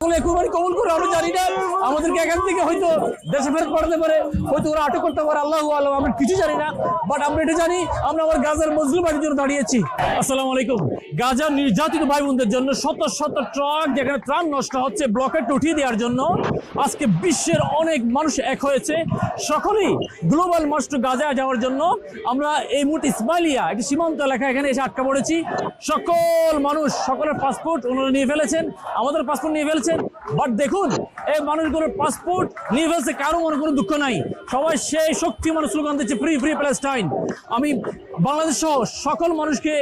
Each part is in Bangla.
কুরবানি কবুল করে আমরা জানি না, আমাদেরকে এখান থেকে হয়তো দেশে ফেরত পাঠাতে পারে, হয়তো ওরা আটক করতে পারে, আল্লাহু আলাম, আমরা কিছু জানি না। বাট আমরা এটা জানি, আমরা আমার গাজার মজলুম বাড়ির জন্য দাঁড়িয়েছি। আসসালামু আলাইকুম। গাজার নির্যাতিত ভাই বোনদের জন্য শত শত ট্রাক যেখানে ত্রাণ নষ্ট হচ্ছে, ব্লকেট উঠিয়ে দেওয়ার জন্য আজকে বিশ্বের অনেক মানুষ এক হয়েছে। সকলেই গ্লোবাল মার্চ টু গাজা যাওয়ার জন্য আমরা এই মুহূর্তে ইসমাইলিয়া একটি সীমান্ত এলাকা এখানে এসে আটকা পড়েছি। সকল মানুষ সকলের পাসপোর্ট ওনারা নিয়ে ফেলেছেন, আমাদের পাসপোর্ট নিয়ে ফেলেছেন। বাট দেখুন, এই মানুষগুলোর পাসপোর্ট নিয়ে ফেলছে, কারো মনে কোনো দুঃখ নাই, সবাই সেই শক্তি মানুষ স্লোগান দিচ্ছে ফ্রি ফ্রি প্যালেস্টাইন। আমি বাংলাদেশ সহ সকল মানুষকে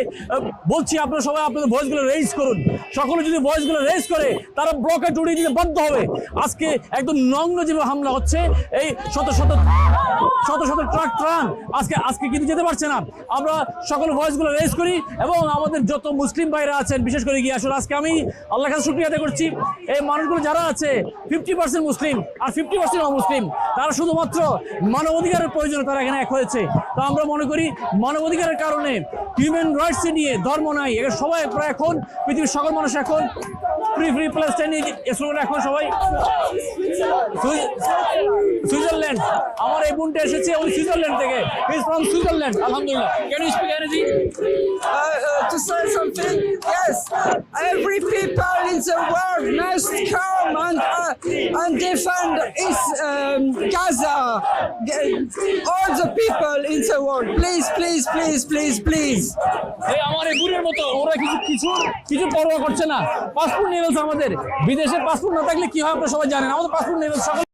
বলছি, আপনারা সবাই আপনাদের ভয়েসগুলো রেজ করুন। সকলে যদি ভয়েসগুলো রেজ করে, তারা ব্লকেট উড়িয়ে দিতে বাধ্য হবে। আজকে একদম নগ্ন যেভাবে হামলা হচ্ছে, এই শত শত ট্রাক ত্রাণ আজকে কিন্তু যেতে পারছে না। আমরা সকল ভয়েসগুলো রেজ করি এবং আমাদের যত মুসলিম ভাইরা আছেন, বিশেষ করে গিয়ে আসলে আজকে আমি আল্লাহর কাছে শুকরিয়া আদায় করছি। এই মানুষগুলো যারা আছে 50% মুসলিম আর 50% অমুসলিম, তারা শুধুমাত্র মানবাধিকারের প্রয়োজনে তারা এখানে এক হয়েছে। তো আমরা মনে করি মানবাধিকারের কারণে, হিউম্যান রাইটস নিয়ে ধর্ম নাই, এটা সবাই প্রায় এখন পৃথিবীর সকল মানুষ এখন ফ্রি ফ্রি প্যালেস্টাইন এখন সবাই। সুইজারল্যান্ড, আমার এই বোনটা এসেছে উনি সুইজারল্যান্ড থেকে, হি ইজ ফ্রম সুইজারল্যান্ড। আলহামদুলিল্লাহ। ক্যান ইউ স্পিক আরবি? To say something, yes, every people in the world must come and defend Gaza. All the people in the world, please, please, please, please, please. এই আমার এই বোনের মতো ওরা কিছু পরোয়া করছে না। পাসপোর্ট নিয়ে ফেলছে আমাদের। বিদেশের পাসপোর্ট না থাকলে কি হয় আপনারা সবাই জানেন। আমাদের পাসপোর্ট নিয়ে ফেলছে, সকল